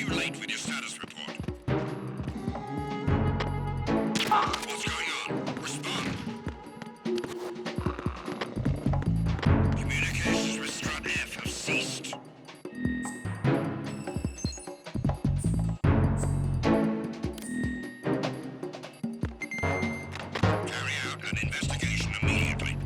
you late with your status report? What's going on? Respond. Communications with Strut F have ceased. Carry out an investigation immediately.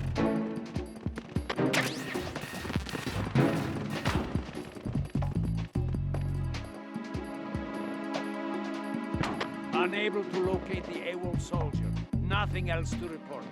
Unable to locate the AWOL soldier. Nothing else to report.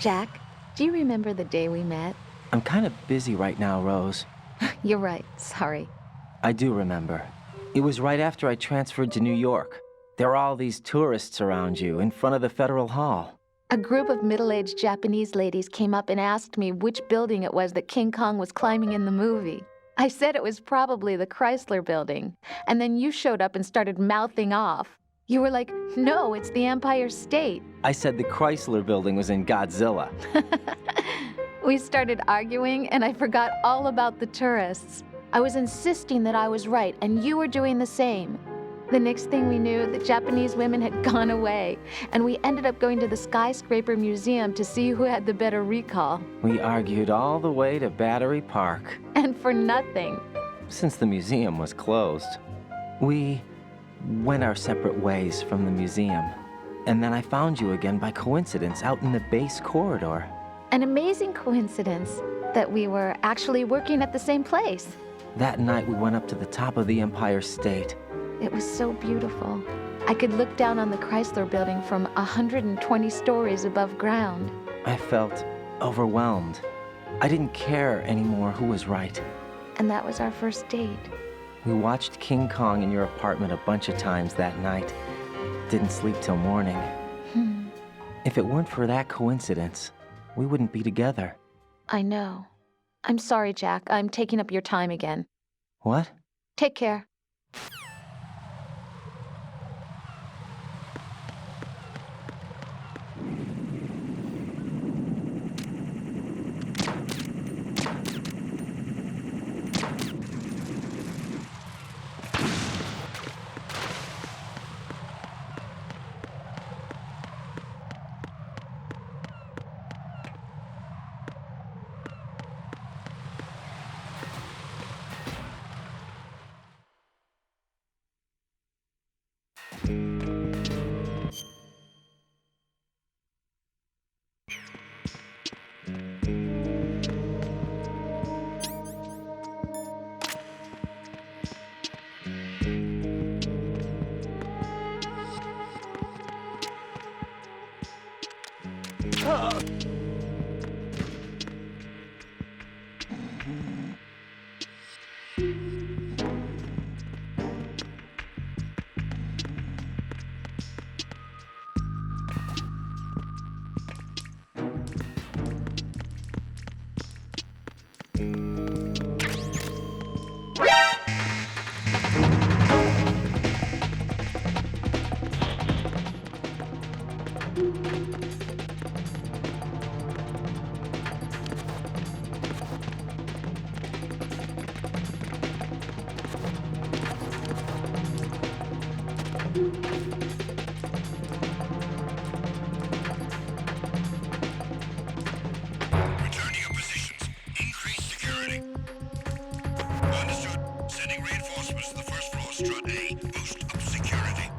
Jack, do you remember the day we met? I'm kind of busy right now, Rose. You're right, sorry. I do remember. It was right after I transferred to New York. There were all these tourists around you in front of the Federal Hall. A group of middle-aged Japanese ladies came up and asked me which building it was that King Kong was climbing in the movie. I said it was probably the Chrysler Building, and then you showed up and started mouthing off. You were like, no, it's the Empire State. I said the Chrysler Building was in Godzilla. We started arguing, and I forgot all about the tourists. I was insisting that I was right, and you were doing the same. The next thing we knew, the Japanese women had gone away, and we ended up going to the Skyscraper Museum to see who had the better recall. We argued all the way to Battery Park. And for nothing. Since the museum was closed, we went our separate ways from the museum. And then I found you again by coincidence out in the base corridor. An amazing coincidence that we were actually working at the same place. That night we went up to the top of the Empire State. It was so beautiful. I could look down on the Chrysler Building from 120 stories above ground. I felt overwhelmed. I didn't care anymore who was right. And that was our first date. We watched King Kong in your apartment a bunch of times that night. Didn't sleep till morning. If it weren't for that coincidence, we wouldn't be together. I know. I'm sorry, Jack. I'm taking up your time again. What? Take care. Return to your positions. Increase security. Understood. Sending reinforcements to the first floor, strut A. Boost up security.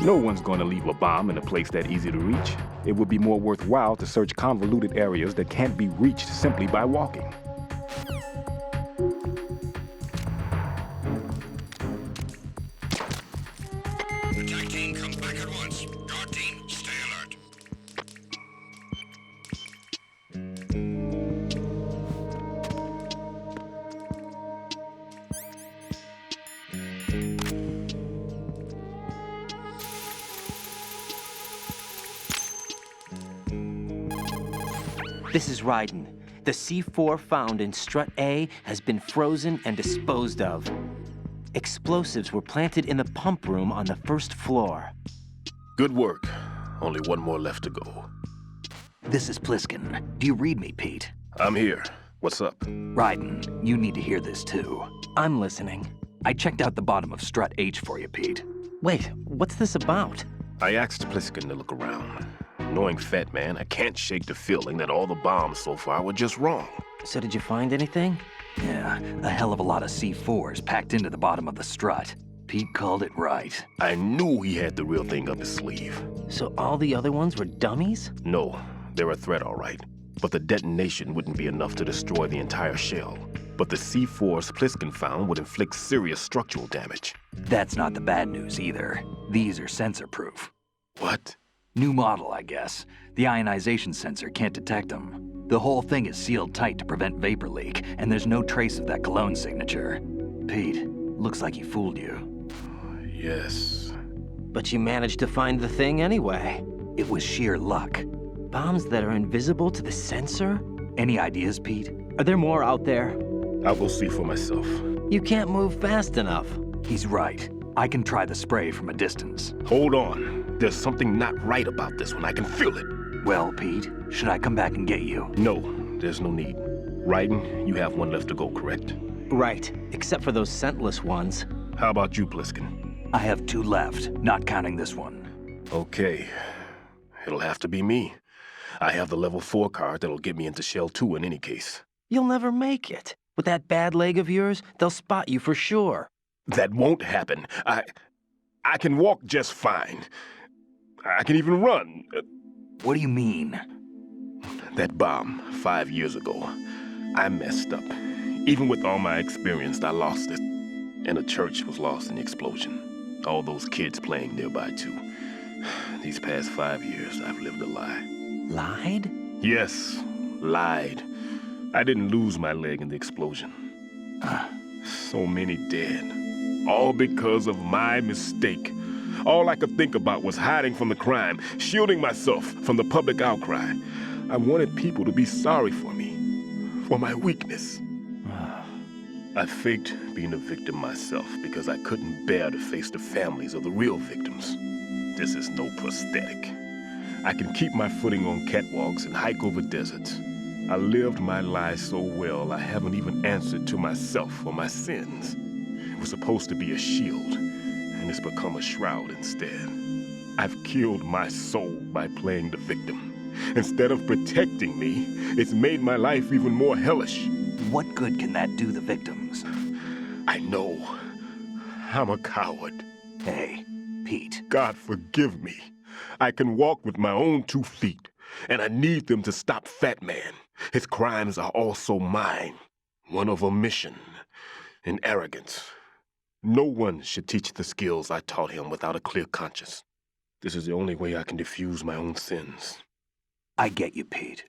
No one's going to leave a bomb in a place that easy to reach. It would be more worthwhile to search convoluted areas that can't be reached simply by walking. Attack team, come back at once. Guard team, stay alert. This is Raiden. The C4 found in Strut A has been frozen and disposed of. Explosives were planted in the pump room on the first floor. Good work. Only one more left to go. This is Pliskin. Do you read me, Pete? I'm here. What's up? Raiden, you need to hear this too. I'm listening. I checked out the bottom of Strut H for you, Pete. Wait, what's this about? I asked Pliskin to look around. Knowing Fat Man, I can't shake the feeling that all the bombs so far were just wrong. So did you find anything? Yeah, a hell of a lot of C4s packed into the bottom of the strut. Pete called it right. I knew he had the real thing up his sleeve. So all the other ones were dummies? No, they're a threat, all right. But the detonation wouldn't be enough to destroy the entire shell. But the C4s Pliskin found would inflict serious structural damage. That's not the bad news either. These are sensor-proof. What? New model, I guess. The ionization sensor can't detect them. The whole thing is sealed tight to prevent vapor leak, and there's no trace of that cologne signature. Pete, looks like he fooled you. Yes. But you managed to find the thing anyway. It was sheer luck. Bombs that are invisible to the sensor? Any ideas, Pete? Are there more out there? I'll go see for myself. You can't move fast enough. He's right. I can try the spray from a distance. Hold on. There's something not right about this one. I can feel it. Well, Pete, should I come back and get you? No, there's no need. Raiden, you have one left to go, correct? Right, except for those scentless ones. How about you, Pliskin? I have 2 left, not counting this one. Okay. It'll have to be me. I have the level 4 card that'll get me into Shell 2 in any case. You'll never make it. With that bad leg of yours, they'll spot you for sure. That won't happen. I can walk just fine. I can even run. What do you mean? That bomb 5 years ago, I messed up. Even with all my experience, I lost it. And the church was lost in the explosion. All those kids playing nearby, too. These past 5 years, I've lived a lie. Lied? Yes, lied. I didn't lose my leg in the explosion. So many dead. All because of my mistake. All I could think about was hiding from the crime, shielding myself from the public outcry. I wanted people to be sorry for me, for my weakness. I faked being a victim myself because I couldn't bear to face the families of the real victims. This is no prosthetic. I can keep my footing on catwalks and hike over deserts. I lived my lie so well I haven't even answered to myself for my sins. It was supposed to be a shield, and it's become a shroud instead. I've killed my soul by playing the victim. Instead of protecting me, it's made my life even more hellish. What good can that do the victims? I know. I'm a coward. Hey, Pete. God forgive me. I can walk with my own 2 feet, and I need them to stop Fat Man. His crimes are also mine. One of omission and arrogance. No one should teach the skills I taught him without a clear conscience. This is the only way I can diffuse my own sins. I get you, Pete.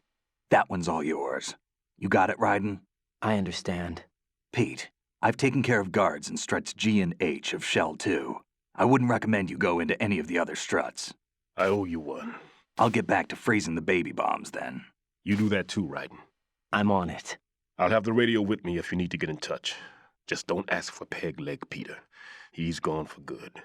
That one's all yours. You got it, Raiden? I understand. Pete, I've taken care of guards in struts G and H of Shell 2. I wouldn't recommend you go into any of the other struts. I owe you one. I'll get back to freezing the baby bombs then. You do that too, Raiden. I'm on it. I'll have the radio with me if you need to get in touch. Just don't ask for Peg Leg Peter. He's gone for good.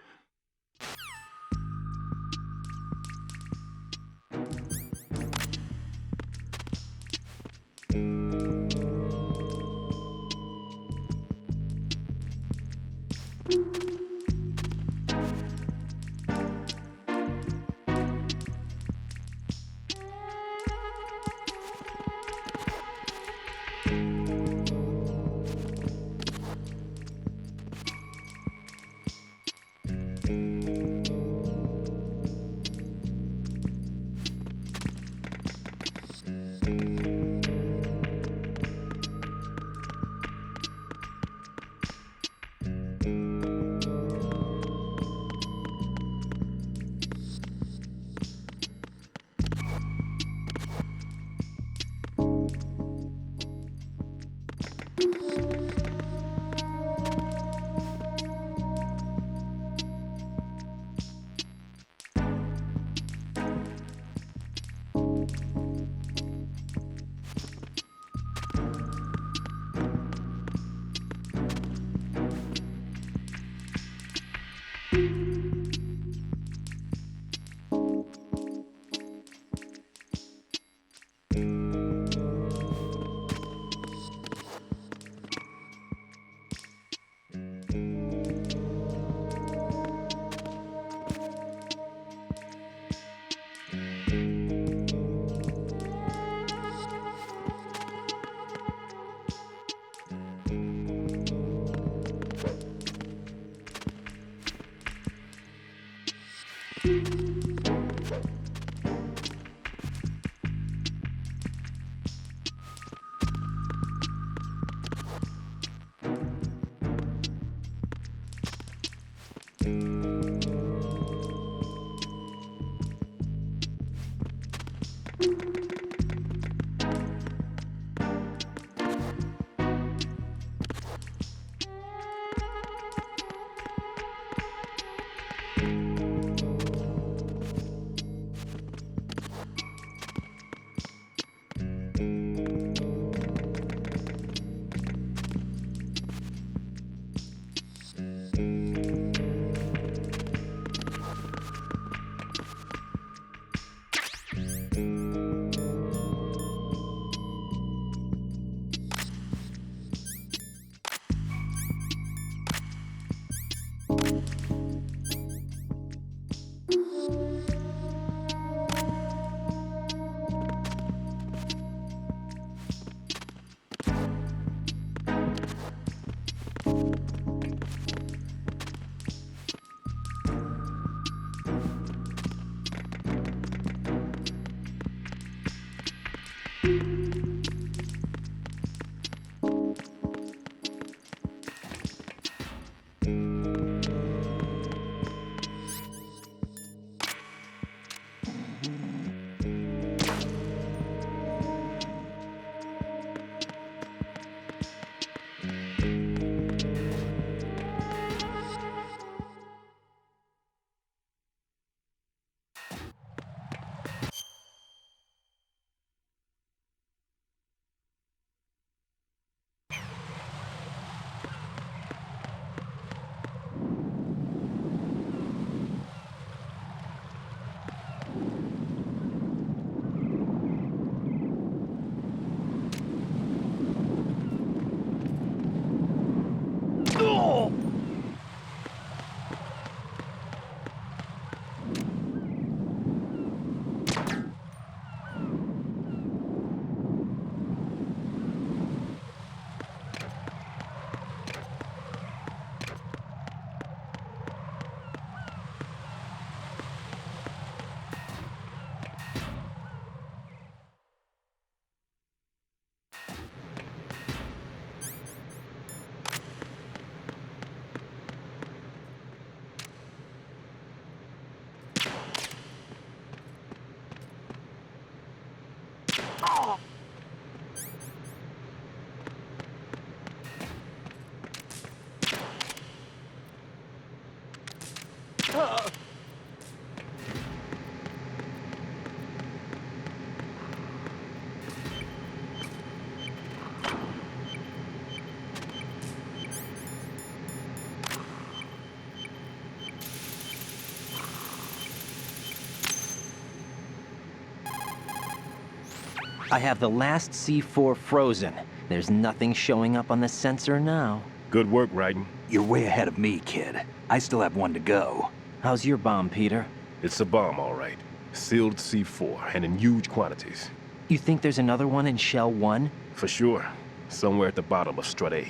I have the last C4 frozen. There's nothing showing up on the sensor now. Good work, Raiden. You're way ahead of me, kid. I still have one to go. How's your bomb, Peter? It's a bomb, all right. Sealed C4, and in huge quantities. You think there's another one in Shell 1? For sure. Somewhere at the bottom of Strut A.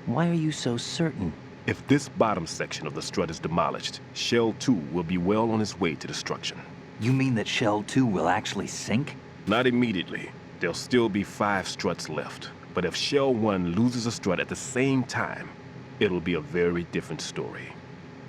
Why are you so certain? If this bottom section of the strut is demolished, Shell 2 will be well on its way to destruction. You mean that Shell 2 will actually sink? Not immediately. There'll still be 5 struts left. But if Shell 1 loses a strut at the same time, it'll be a very different story.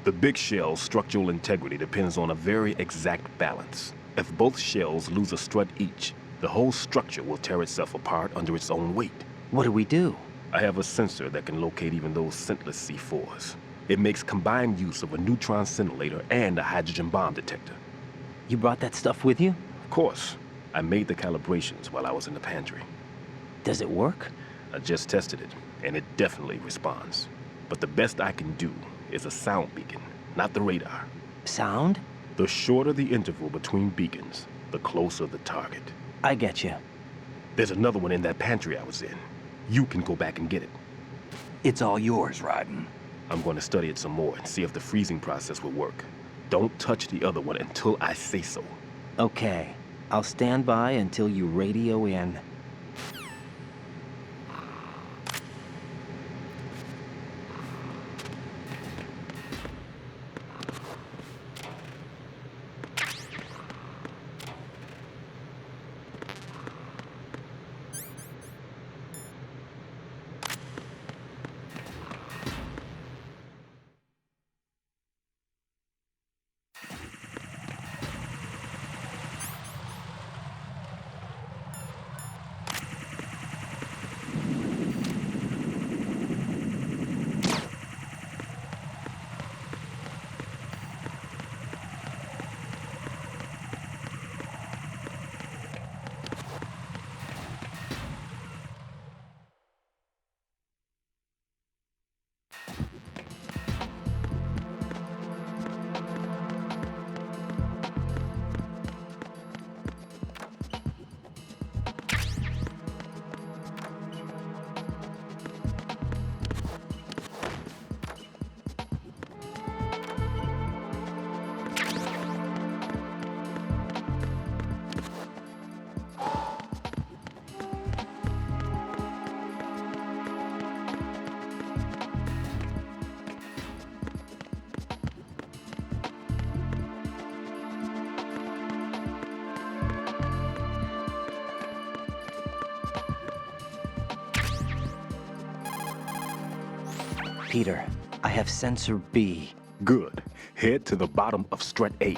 The big shell's structural integrity depends on a very exact balance. If both shells lose a strut each, the whole structure will tear itself apart under its own weight. What do we do? I have a sensor that can locate even those scentless C4s. It makes combined use of a neutron scintillator and a hydrogen bomb detector. You brought that stuff with you? Of course, I made the calibrations while I was in the pantry. Does it work? I just tested it, and it definitely responds. But the best I can do is a sound beacon, not the radar. Sound? The shorter the interval between beacons, the closer the target. I get you. There's another one in that pantry I was in. You can go back and get it. It's all yours, Raiden. I'm going to study it some more and see if the freezing process will work. Don't touch the other one until I say so. Okay. I'll stand by until you radio in. Peter, I have sensor B. Good. Head to the bottom of Strut A.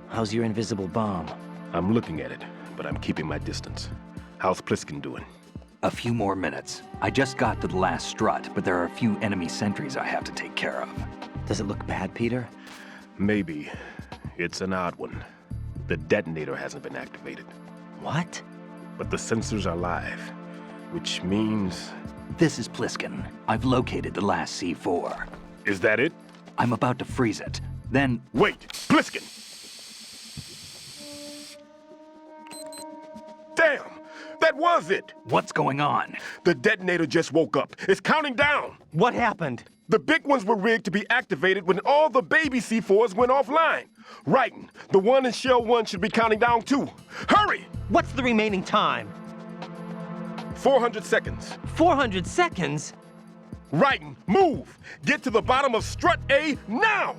How's your invisible bomb? I'm looking at it, but I'm keeping my distance. How's Pliskin doing? A few more minutes. I just got to the last strut, but there are a few enemy sentries I have to take care of. Does it look bad, Peter? Maybe. It's an odd one. The detonator hasn't been activated. What? But the sensors are live, which means... This is Pliskin. I've located the last C4. Is that it? I'm about to freeze it. Then... Wait! Pliskin! Damn! That was it! What's going on? The detonator just woke up. It's counting down! What happened? The big ones were rigged to be activated when all the baby C4s went offline. Raiden, the one in Shell 1 should be counting down too. Hurry! What's the remaining time? 400 seconds. 400 seconds? Raiden, move! Get to the bottom of Strut A now!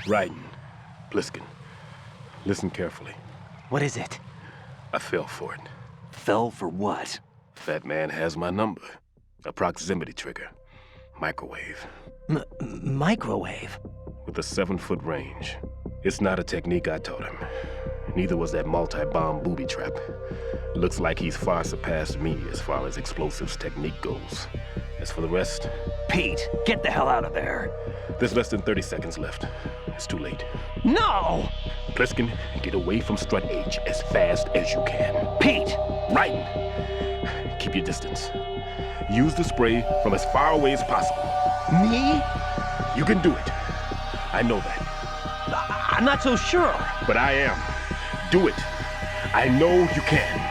Raiden, Pliskin, listen carefully. What is it? I fell for it. Fell for what? Fat man has my number. A proximity trigger. Microwave. Microwave? With a 7-foot range. It's not a technique I taught him. Neither was that multi-bomb booby trap. Looks like he's far surpassed me as far as explosives technique goes. As for the rest... Pete, get the hell out of there. There's less than 30 seconds left. It's too late. No! Pliskin, get away from Strut H as fast as you can. Pete! Raiden, keep your distance. Use the spray from as far away as possible. Me? You can do it. I know that. I'm not so sure. But I am. Do it. I know you can.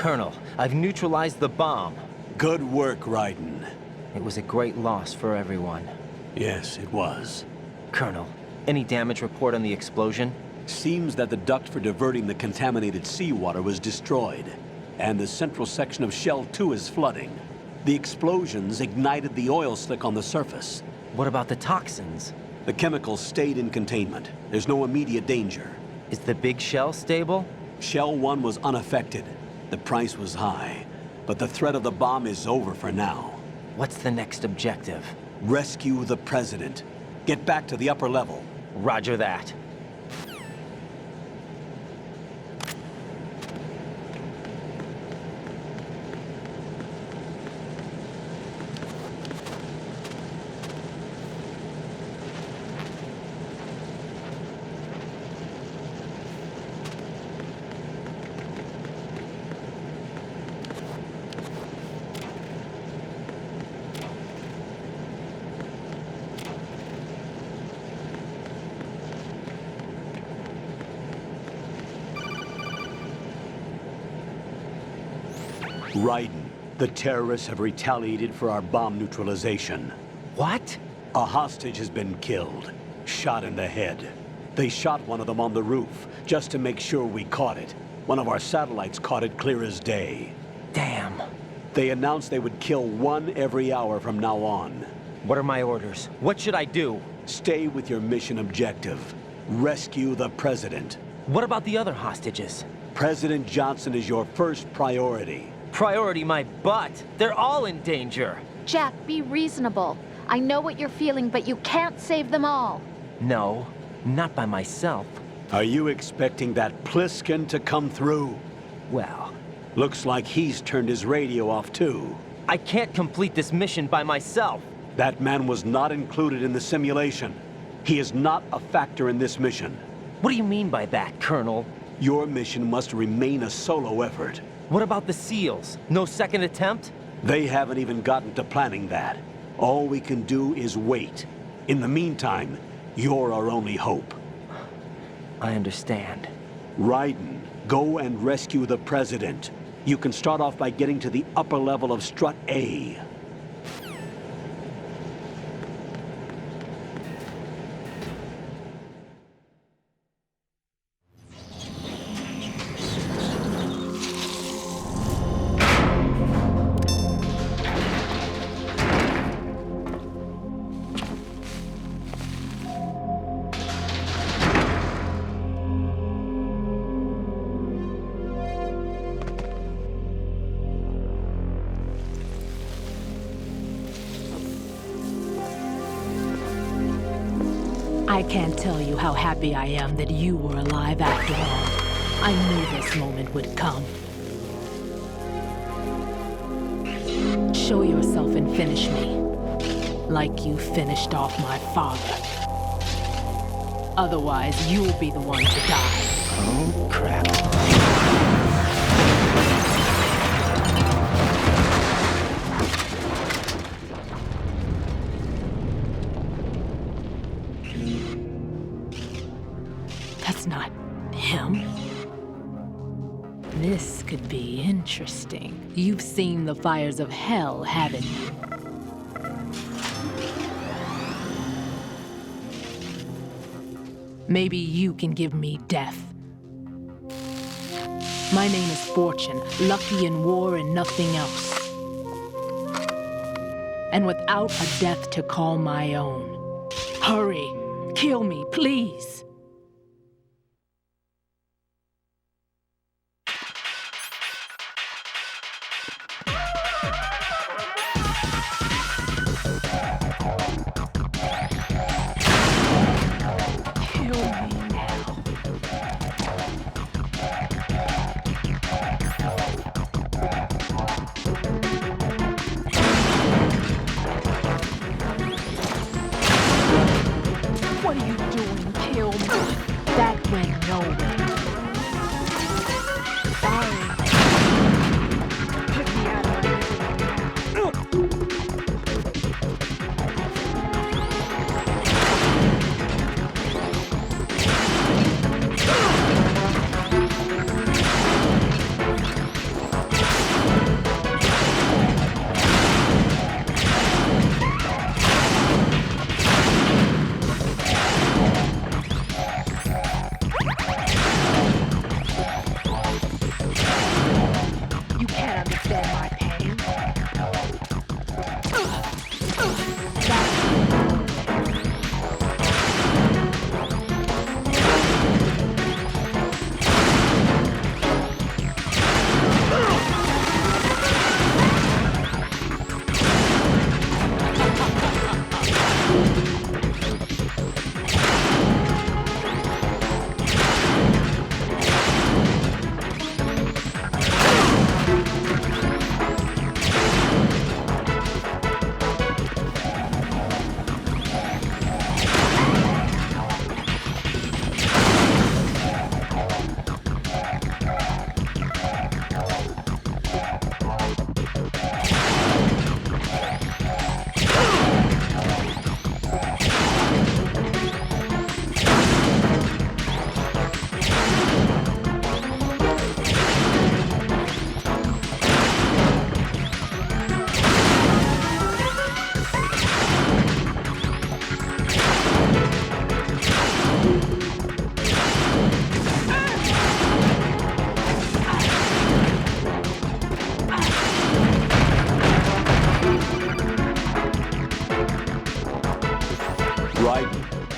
Colonel, I've neutralized the bomb. Good work, Raiden. It was a great loss for everyone. Yes, it was. Colonel, any damage report on the explosion? Seems that the duct for diverting the contaminated seawater was destroyed, and the central section of Shell 2 is flooding. The explosions ignited the oil slick on the surface. What about the toxins? The chemicals stayed in containment. There's no immediate danger. Is the big shell stable? Shell 1 was unaffected. The price was high, but the threat of the bomb is over for now. What's the next objective? Rescue the President. Get back to the upper level. Roger that. Raiden, the terrorists have retaliated for our bomb neutralization. What? A hostage has been killed, shot in the head. They shot one of them on the roof, just to make sure we caught it. One of our satellites caught it clear as day. Damn. They announced they would kill one every hour from now on. What are my orders? What should I do? Stay with your mission objective. Rescue the President. What about the other hostages? President Johnson is your first priority. Priority my butt. They're all in danger. Jack, be reasonable. I know what you're feeling, but you can't save them all. No, not by myself. Are you expecting that Pliskin to come through? Well, Looks like he's turned his radio off too. I can't complete this mission by myself. That man was not included in the simulation. He is not a factor in this mission. What do you mean by that, Colonel? Your mission must remain a solo effort. What about the SEALs? No second attempt? They haven't even gotten to planning that. All we can do is wait. In the meantime, you're our only hope. I understand. Raiden, go and rescue the President. You can start off by getting to the upper level of Strut A. I can't tell you how happy I am that you were alive after all. I knew this moment would come. Show yourself and finish me, like you finished off my father. Otherwise, you'll be the one to die. Oh, crap. That's not him. This could be interesting. You've seen the fires of hell, haven't you? Maybe you can give me death. My name is Fortune, lucky in war and nothing else. And without a death to call my own. Hurry, kill me, please. What are you doing? Kill me. That went nowhere. Sorry. Put me out of You can't understand my pain.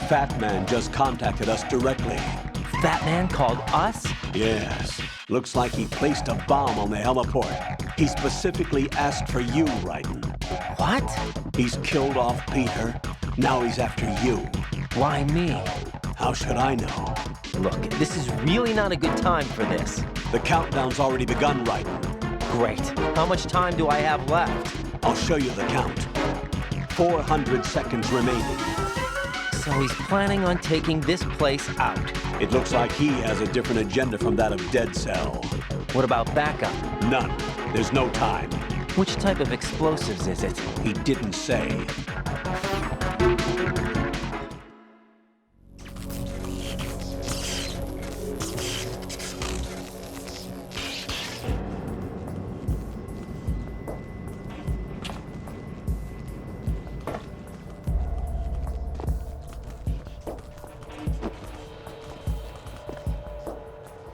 Fat Man just contacted us directly. Fat Man called us? Yes. Looks like he placed a bomb on the heliport. He specifically asked for you, Raiden. What? He's killed off Peter. Now he's after you. Why me? How should I know? Look, this is really not a good time for this. The countdown's already begun, Raiden. Great. How much time do I have left? I'll show you the count. 400 seconds remaining. So he's planning on taking this place out. It looks like he has a different agenda from that of Dead Cell. What about backup? None. There's no time. Which type of explosives is it? He didn't say.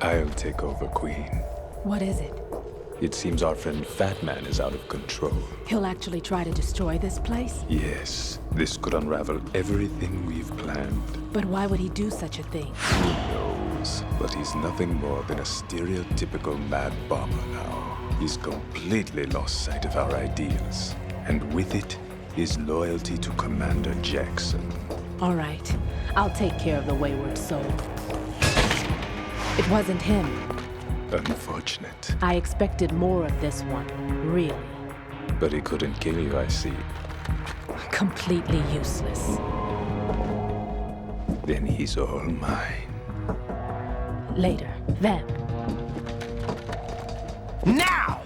I'll take over, Queen. What is it? It seems our friend Fat Man is out of control. He'll actually try to destroy this place? Yes, this could unravel everything we've planned. But why would he do such a thing? Who knows? But he's nothing more than a stereotypical mad bomber now. He's completely lost sight of our ideas. And with it, his loyalty to Commander Jackson. All right. I'll take care of the wayward soul. It wasn't him. Unfortunate. I expected more of this one, really. But he couldn't kill you, I see. Completely useless. Then he's all mine. Later. Then. Now!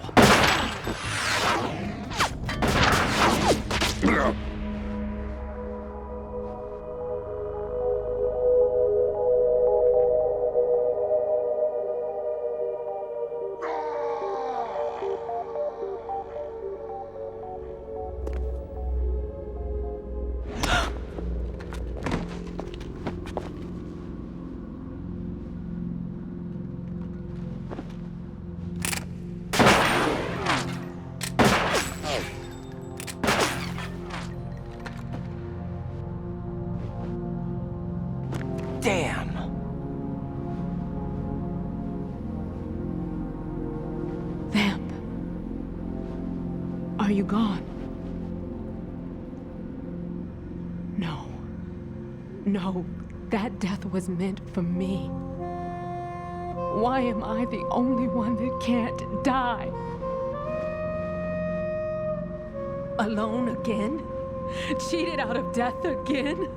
Damn! Vamp. Are you gone? No. No, that death was meant for me. Why am I the only one that can't die? Alone again? Cheated out of death again?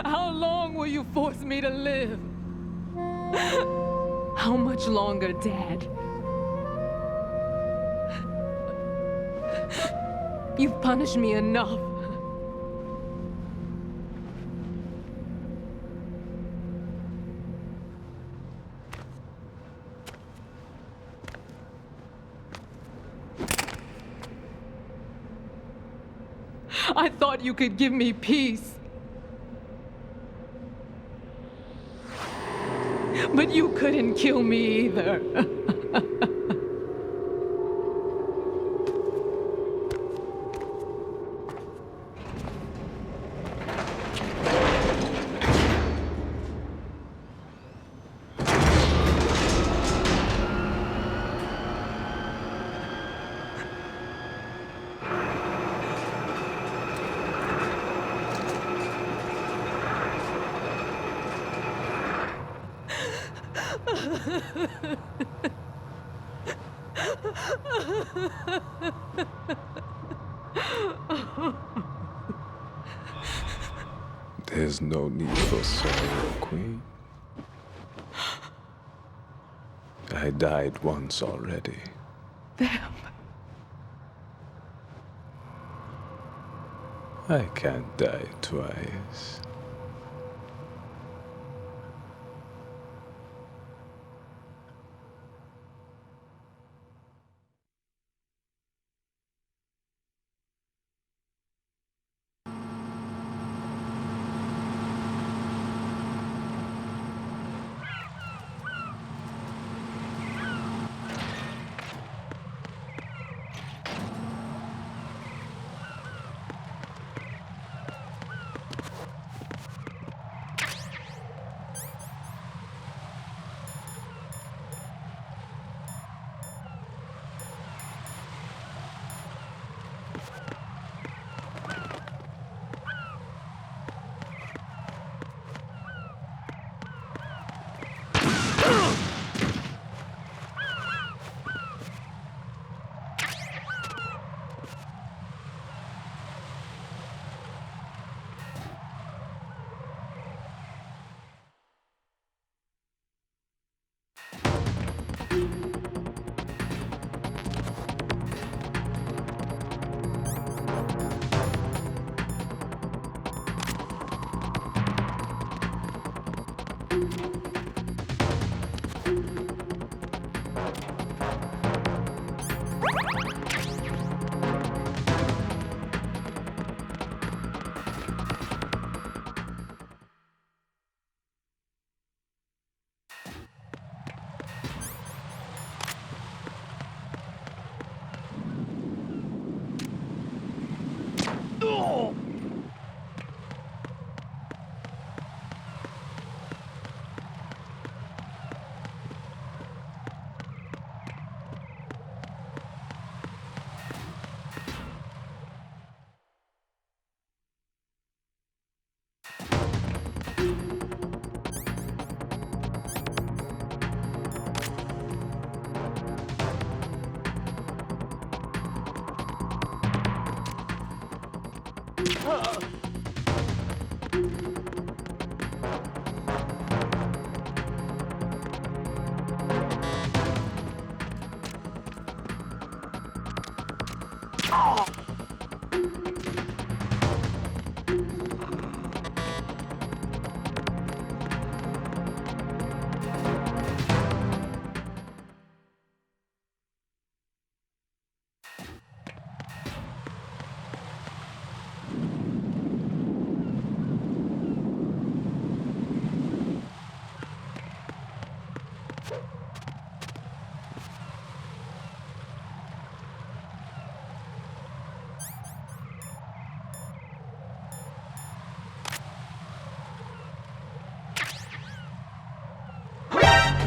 How long will you force me to live? How much longer, Dad? You've punished me enough. I thought you could give me peace. But you couldn't kill me either. There's no need for sorrow, Queen. I died once already. Vamp. I can't die twice.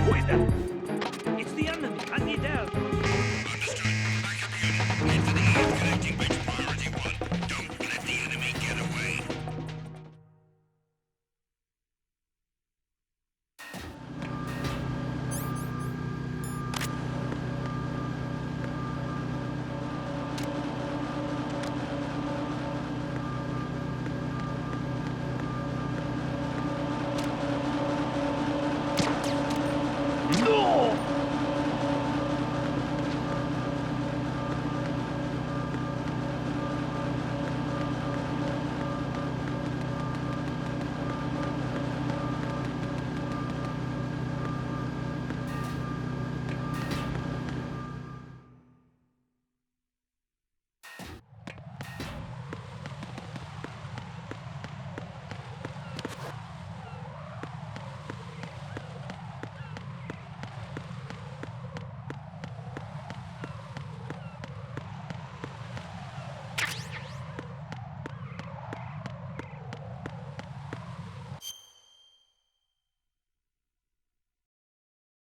Who is that? It's the enemy. Hunt me down. Understood. Backup unit. Head for the eve connecting bridge priority 1. Don't let the enemy get away. No!